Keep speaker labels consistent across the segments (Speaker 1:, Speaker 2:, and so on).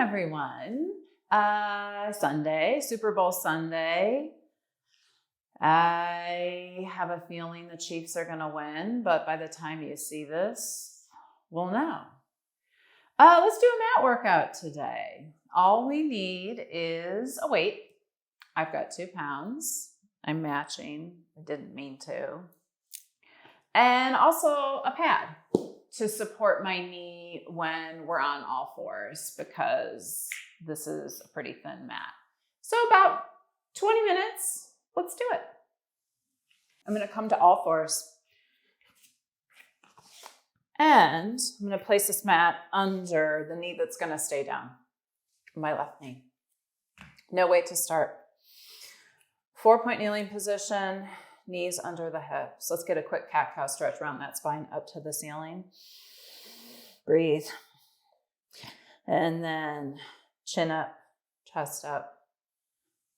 Speaker 1: everyone. Sunday, Super Bowl Sunday. I have a feeling the Chiefs are going to win, but by the time you see this, we'll know. Let's do a mat workout today. All we need is a weight. I've got 2 pounds. I'm matching. I didn't mean to. And also a pad to support my knee when we're on all fours, because this is a pretty thin mat. So about 20 minutes, let's do it. I'm going to come to all fours. And I'm going to place this mat under the knee that's going to stay down, my left knee. No weight to start. 4-point kneeling position, knees under the hips. Let's get a quick cat-cow stretch around that spine up to the ceiling. Breathe. And then chin up, chest up,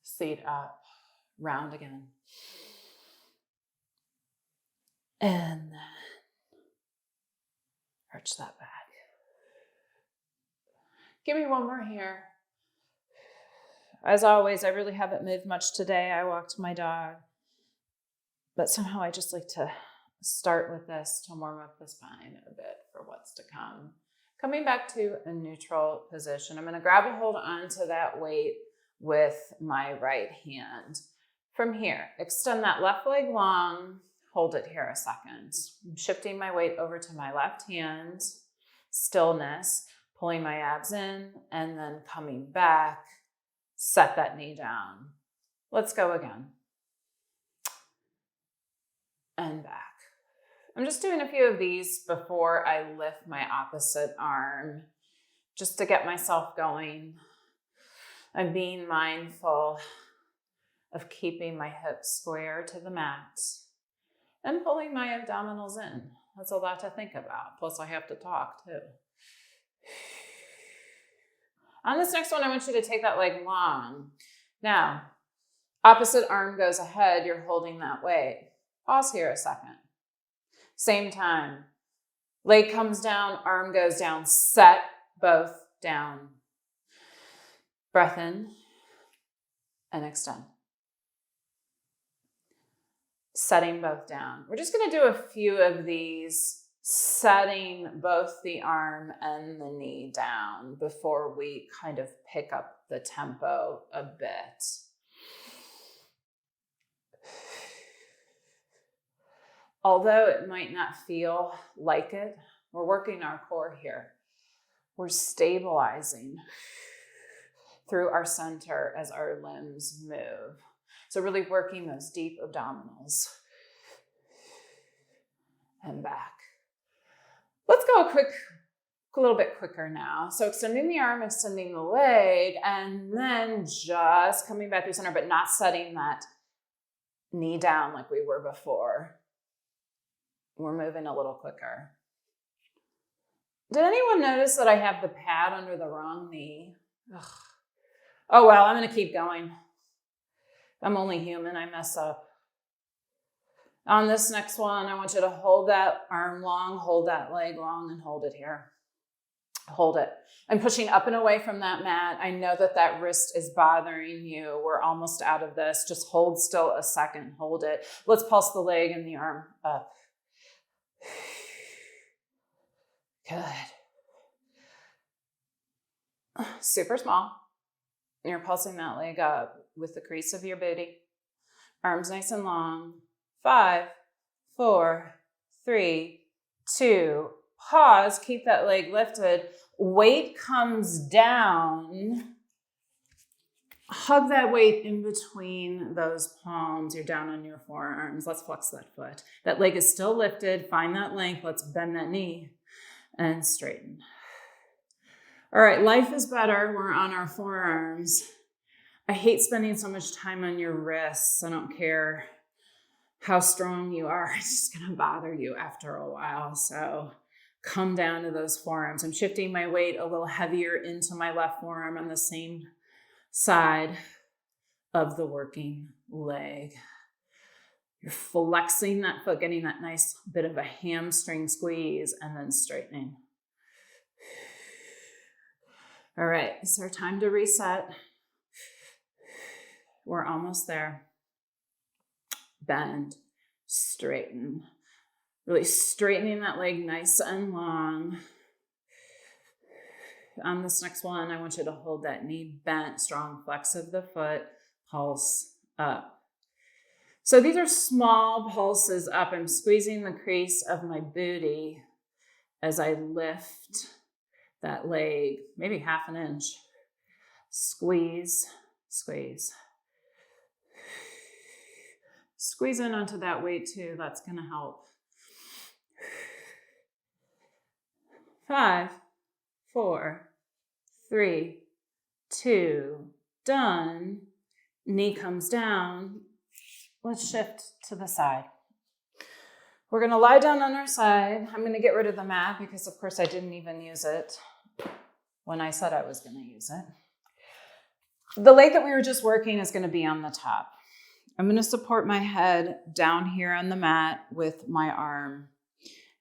Speaker 1: seat up, round again. And then arch that back. Give me one more here. As always, I really haven't moved much today. I walked my dog. But somehow I just like to start with this to warm up the spine a bit for what's to come. Coming back to a neutral position, I'm going to grab a hold onto that weight with my right hand. From here, extend that left leg long, hold it here a second. I'm shifting my weight over to my left hand, stillness, pulling my abs in, and then coming back, set that knee down. Let's go again. And back. I'm just doing a few of these before I lift my opposite arm, just to get myself going. I'm being mindful of keeping my hips square to the mat and pulling my abdominals in. That's a lot to think about. Plus I have to talk too. On this next one, I want you to take that leg long. Now, opposite arm goes ahead. You're holding that weight. Pause here a second. Same time. Leg comes down, arm goes down. Set both down. Breath in and extend. Setting both down. We're just going to do a few of these, setting both the arm and the knee down before we kind of pick up the tempo a bit. Although it might not feel like it, we're working our core here. We're stabilizing through our center as our limbs move. So really working those deep abdominals. And back. Let's go a little bit quicker now. So extending the arm, extending the leg, and then just coming back through center, but not setting that knee down like we were before. We're moving a little quicker. Did anyone notice that I have the pad under the wrong knee? Ugh. Oh, well, I'm going to keep going. I'm only human. I mess up. On this next one, I want you to hold that arm long, hold that leg long, and hold it here. Hold it. I'm pushing up and away from that mat. I know that that wrist is bothering you. We're almost out of this. Just hold still a second. Hold it. Let's pulse the leg and the arm up. Good. Super small. You're pulsing that leg up with the crease of your booty. Arms nice and long. 5, 4, 3, 2. Pause. Keep that leg lifted. Weight comes down. Hug that weight in between those palms. You're down on your forearms. Let's flex that foot. That leg is still lifted. Find that length. Let's bend that knee and straighten. All right, life is better. We're on our forearms. I hate spending so much time on your wrists. I don't care how strong you are. It's just going to bother you after a while. So come down to those forearms. I'm shifting my weight a little heavier into my left forearm on the same side of the working leg. You're flexing that foot, getting that nice bit of a hamstring squeeze, and then straightening. All right, it's our time to reset. We're almost there. Bend, straighten. Really straightening that leg nice and long. On this next one, I want you to hold that knee bent, strong flex of the foot, pulse up. So these are small pulses up. I'm squeezing the crease of my booty as I lift that leg, maybe half an inch. Squeeze, squeeze. Squeeze in onto that weight too. That's going to help. 5, 4, 3, 2, done. Knee comes down. Let's shift to the side. We're going to lie down on our side. I'm going to get rid of the mat because, of course, I didn't even use it when I said I was going to use it. The leg that we were just working is going to be on the top. I'm going to support my head down here on the mat with my arm.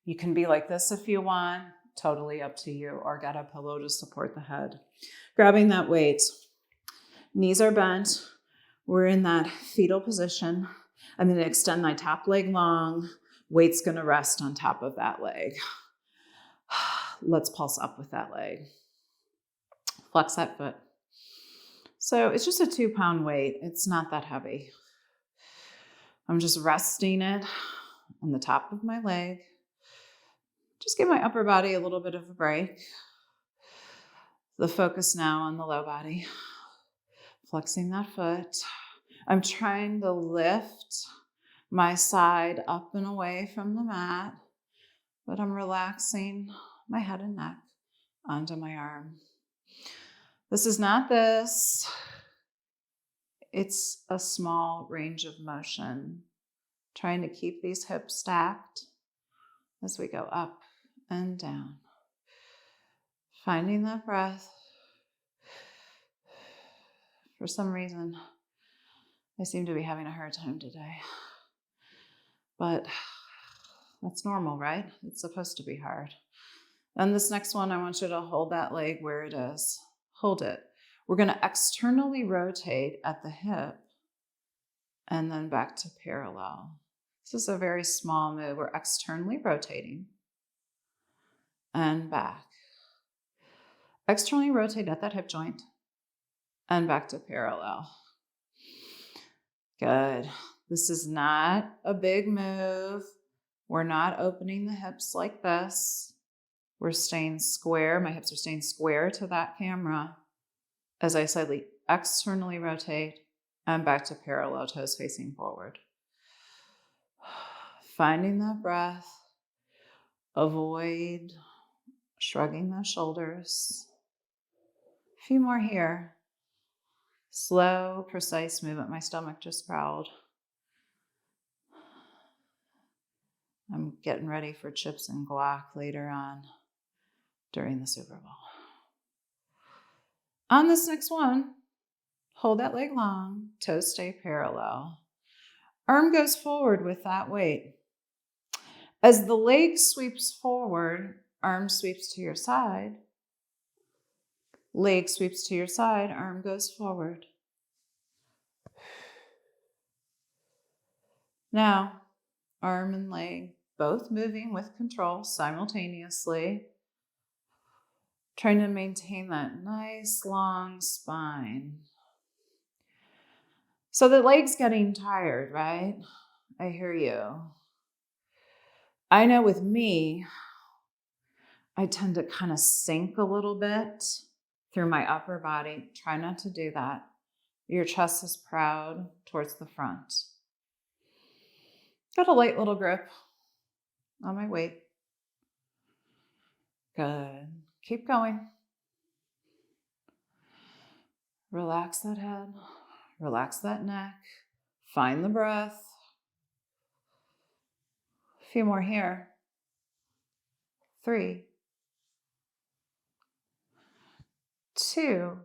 Speaker 1: You can be like this if you want, totally up to you, or get a pillow to support the head. Grabbing that weight. Knees are bent. We're in that fetal position. I'm going to extend my top leg long. Weight's going to rest on top of that leg. Let's pulse up with that leg. Flex that foot. So it's just a 2-pound weight. It's not that heavy. I'm just resting it on the top of my leg. Just give my upper body a little bit of a break. The focus now on the low body. Flexing that foot. I'm trying to lift my side up and away from the mat, but I'm relaxing my head and neck onto my arm. This is not this. It's a small range of motion. Trying to keep these hips stacked as we go up and down. Finding that breath. For some reason, I seem to be having a hard time today. But that's normal, right? It's supposed to be hard. And this next one, I want you to hold that leg where it is. Hold it. We're going to externally rotate at the hip and then back to parallel. This is a very small move. We're externally rotating and back. Externally rotate at that hip joint and back to parallel. Good. This is not a big move. We're not opening the hips like this. We're staying square. My hips are staying square to that camera as I slightly externally rotate and back to parallel, toes facing forward. Finding that breath. Avoid shrugging those shoulders. A few more here. Slow, precise movement. My stomach just growled. I'm getting ready for chips and guac later on during the Super Bowl. On this next one, hold that leg long, toes stay parallel. Arm goes forward with that weight. As the leg sweeps forward, arm sweeps to your side. Leg sweeps to your side, arm goes forward. Now, arm and leg both moving with control simultaneously. Trying to maintain that nice long spine. So the leg's getting tired, right? I hear you. I know with me, I tend to kind of sink a little bit through my upper body. Try not to do that. Your chest is proud towards the front. Got a light little grip on my weight. Good. Keep going. Relax that head. Relax that neck. Find the breath. A few more here. 3, 2,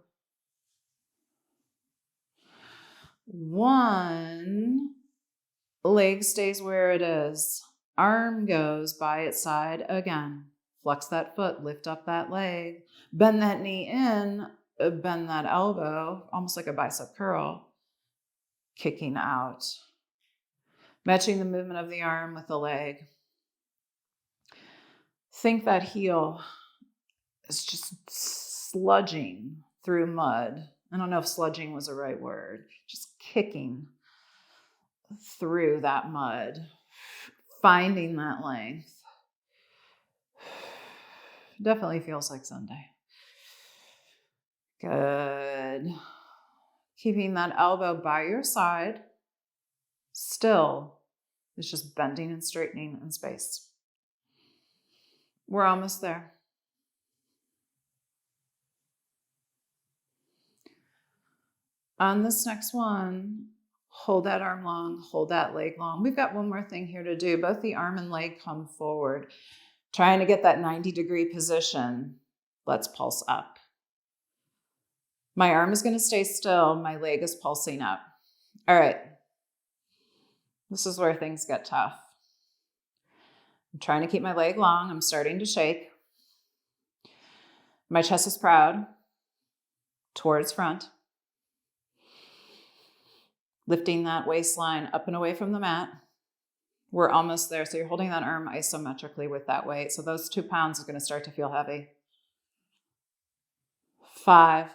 Speaker 1: 1. Leg stays where it is. Arm goes by its side again. Flex that foot, lift up that leg, bend that knee in, bend that elbow, almost like a bicep curl, kicking out. Matching the movement of the arm with the leg. Think that heel is just sludging through mud. I don't know if sludging was the right word. Just kicking through that mud, finding that length. Definitely feels like Sunday. Good. Keeping that elbow by your side. Still, it's just bending and straightening in space. We're almost there. On this next one, hold that arm long, hold that leg long. We've got one more thing here to do. Both the arm and leg come forward. Trying to get that 90-degree position. Let's pulse up. My arm is going to stay still. My leg is pulsing up. All right. This is where things get tough. I'm trying to keep my leg long. I'm starting to shake. My chest is proud. Towards front. Lifting that waistline up and away from the mat. We're almost there. So you're holding that arm isometrically with that weight. So those 2 pounds is going to start to feel heavy. 5,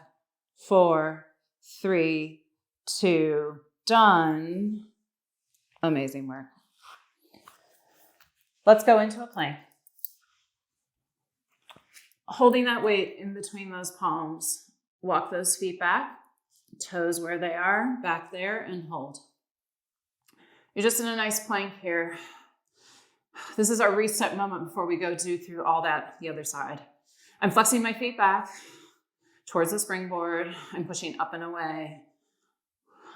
Speaker 1: 4, 3, 2, done. Amazing work. Let's go into a plank. Holding that weight in between those palms. Walk those feet back. Toes where they are, back there, and hold. You're just in a nice plank here. This is our reset moment before we go do through all that the other side. I'm flexing my feet back towards the springboard. I'm pushing up and away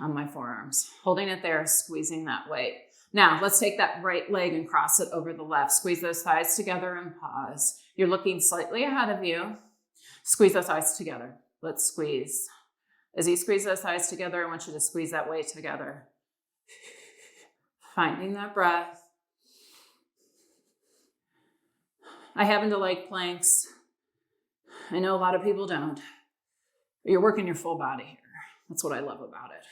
Speaker 1: on my forearms, holding it there, squeezing that weight. Now, let's take that right leg and cross it over the left. Squeeze those thighs together and pause. You're looking slightly ahead of you. Squeeze those thighs together. Let's squeeze. As you squeeze those thighs together, I want you to squeeze that weight together. Finding that breath. I happen to like planks. I know a lot of people don't. But you're working your full body here. That's what I love about it.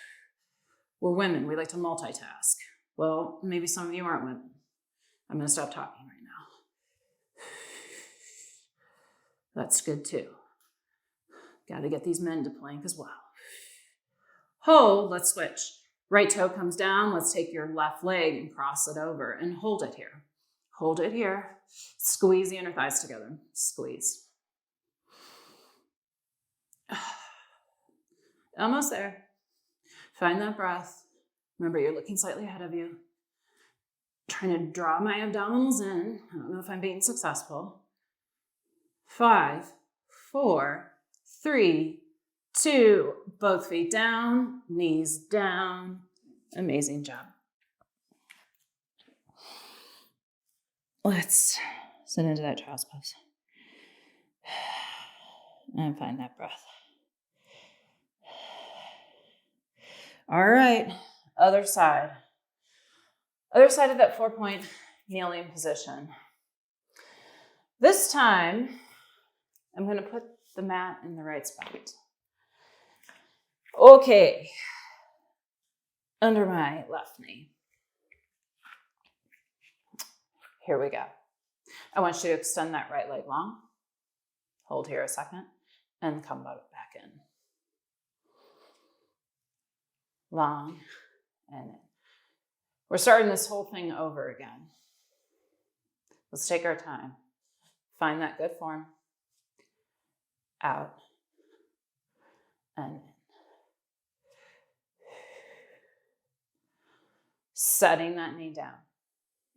Speaker 1: We're women. We like to multitask. Well, maybe some of you aren't women. I'm going to stop talking right now. That's good too. Got to get these men to plank as well. Hold, let's switch. Right toe comes down. Let's take your left leg and cross it over and hold it here. Hold it here. Squeeze the inner thighs together. Squeeze. Almost there. Find that breath. Remember, you're looking slightly ahead of you. Trying to draw my abdominals in. I don't know if I'm being successful. 5, 4, 3, 2, both feet down, knees down. Amazing job. Let's sit into that child's pose. And find that breath. All right, other side. Other side of that 4-point kneeling position. This time, I'm going to put the mat in the right spot. Okay, under my left knee. Here we go. I want you to extend that right leg long. Hold here a second and come back in. Long and in. We're starting this whole thing over again. Let's take our time. Find that good form. Out and in. Setting that knee down.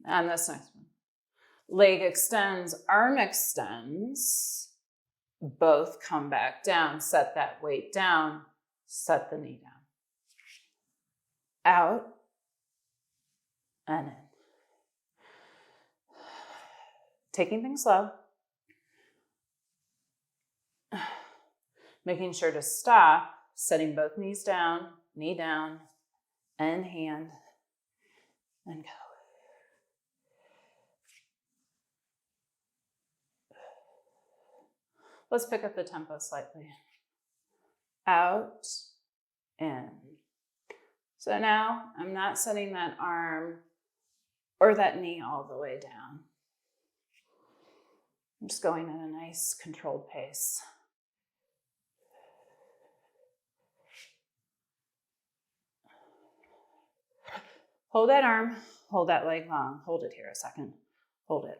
Speaker 1: And this next one. Leg extends, arm extends. Both come back down. Set that weight down. Set the knee down. Out and in. Taking things slow. Making sure to stop, setting both knees down, knee down, and hand, and go. Let's pick up the tempo slightly. Out, in. So now I'm not setting that arm or that knee all the way down. I'm just going at a nice controlled pace. Hold that arm, hold that leg long. Hold it here a second. Hold it.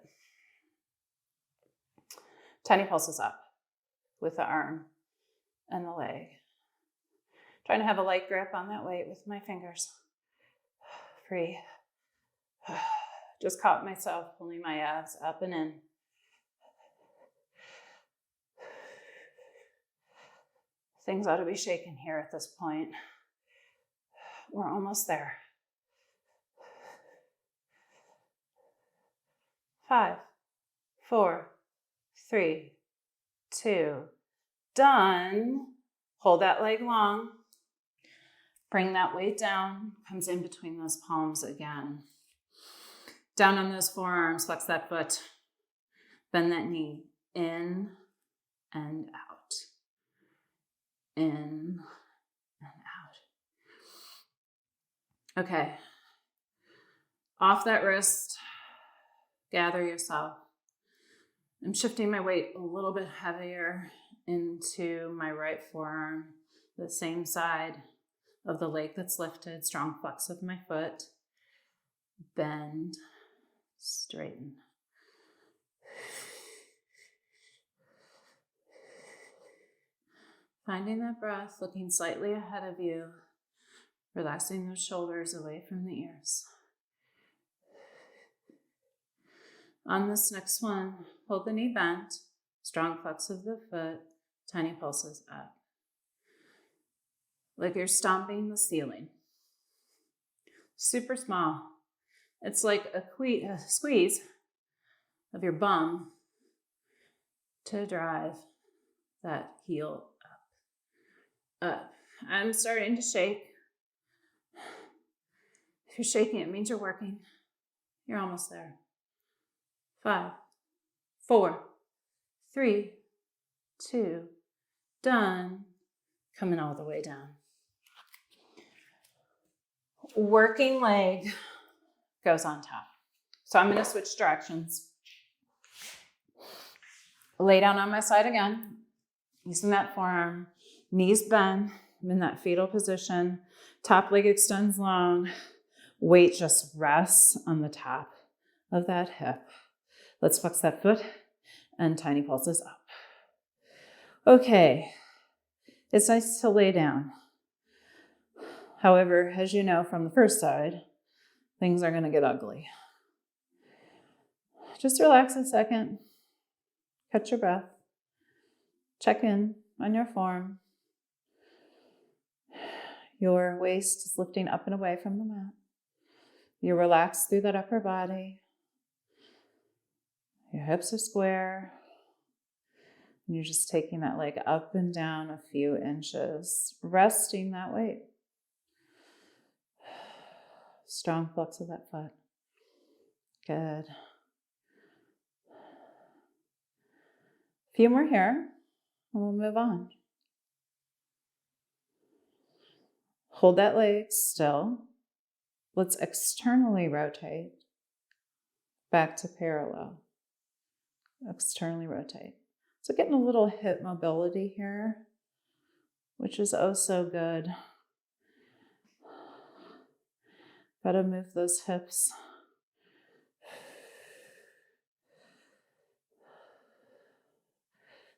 Speaker 1: Tiny pulses up with the arm and the leg. Trying to have a light grip on that weight with my fingers. Free. Just caught myself pulling my abs up and in. Things ought to be shaking here at this point. We're almost there. 5, 4, 3, 2, done. Hold that leg long. Bring that weight down, comes in between those palms again. Down on those forearms, flex that foot. Bend that knee, in and out. In and out. Okay. Off that wrist, gather yourself. I'm shifting my weight a little bit heavier into my right forearm, the same side of the leg that's lifted, strong flex of my foot. Bend, straighten. Finding that breath, looking slightly ahead of you, relaxing those shoulders away from the ears. On this next one, hold the knee bent, strong flex of the foot, tiny pulses up. Like you're stomping the ceiling. Super small. It's like a squeeze of your bum to drive that heel up. I'm starting to shake. If you're shaking, it means you're working. You're almost there. 5, 4, 3, 2, done. Coming all the way down. Working leg goes on top. So I'm going to switch directions. Lay down on my side again, using that forearm. Knees bend. I'm in that fetal position. Top leg extends long. Weight just rests on the top of that hip. Let's flex that foot and tiny pulses up. Okay, it's nice to lay down. However, as you know from the first side, things are going to get ugly. Just relax a second. Catch your breath. Check in on your form. Your waist is lifting up and away from the mat. You're relaxed through that upper body. Your hips are square. And you're just taking that leg up and down a few inches, resting that weight. Strong flex of that foot. Good. A few more here, and we'll move on. Hold that leg still. Let's externally rotate back to parallel. Externally rotate. So getting a little hip mobility here, which is oh so good. Gotta move those hips.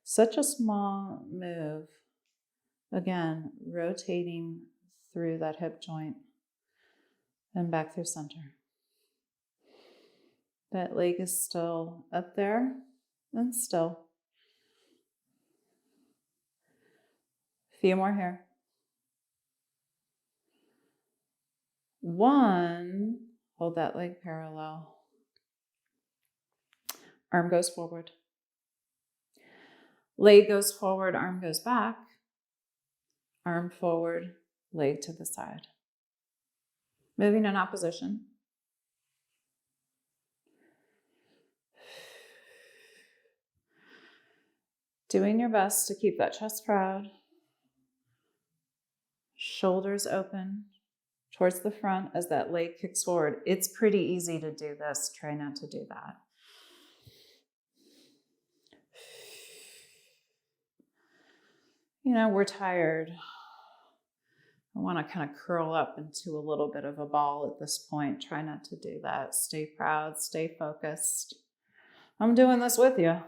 Speaker 1: Such a small move. Again, rotating through that hip joint and back through center. That leg is still up there and still. A few more here. 1, hold that leg parallel. Arm goes forward. Leg goes forward, arm goes back. Arm forward, leg to the side. Moving in opposition. Doing your best to keep that chest proud. Shoulders open towards the front as that leg kicks forward. It's pretty easy to do this. Try not to do that. You know, we're tired. I want to kind of curl up into a little bit of a ball at this point. Try not to do that. Stay proud, stay focused. I'm doing this with you.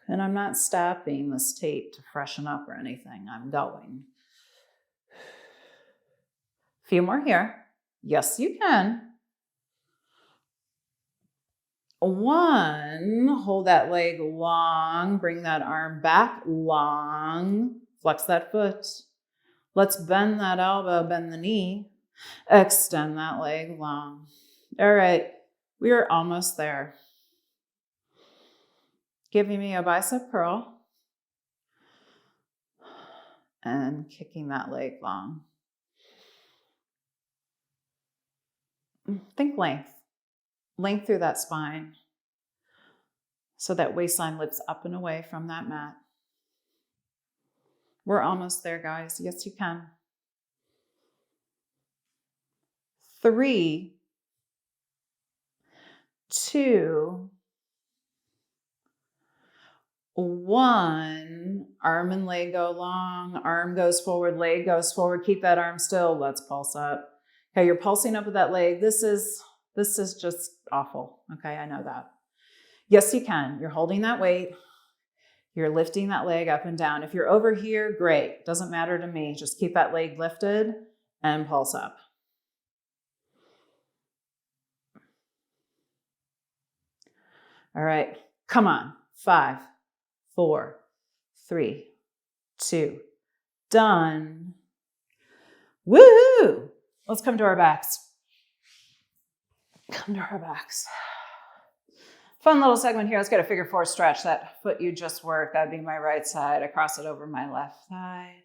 Speaker 1: And I'm not stopping this tape to freshen up or anything. I'm going. A few more here. Yes, you can. 1, hold that leg long, bring that arm back long, flex that foot. Let's bend that elbow, bend the knee, extend that leg long. All right, we are almost there. Giving me a bicep curl and kicking that leg long. Think length. Length through that spine so that waistline lifts up and away from that mat. We're almost there, guys. Yes, you can. 3, 2, 1. Arm and leg go long. Arm goes forward, leg goes forward. Keep that arm still. Let's pulse up. Okay, you're pulsing up with that leg. This is just awful. Okay, I know that. Yes, you can. You're holding that weight. You're lifting that leg up and down. If you're over here, great. Doesn't matter to me. Just keep that leg lifted and pulse up. All right, come on. 5, 4, 3, 2, done. Woohoo! Let's come to our backs. Come to our backs. Fun little segment here. Let's get a figure 4 stretch. That foot you just worked, that'd be my right side. I cross it over my left thigh.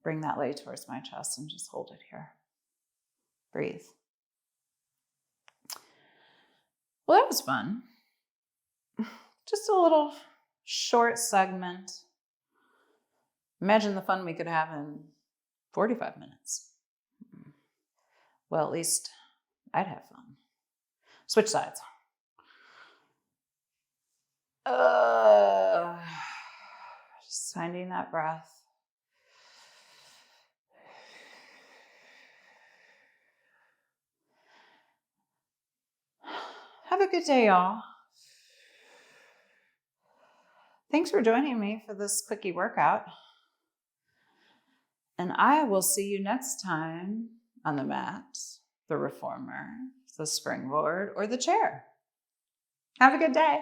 Speaker 1: Bring that leg towards my chest and just hold it here. Breathe. Well, that was fun. Just a little short segment. Imagine the fun we could have in 45 minutes. Well, at least I'd have fun. Switch sides. Just finding that breath. Have a good day, y'all. Thanks for joining me for this quickie workout. And I will see you next time on the mat, the reformer, the springboard, or the chair. Have a good day.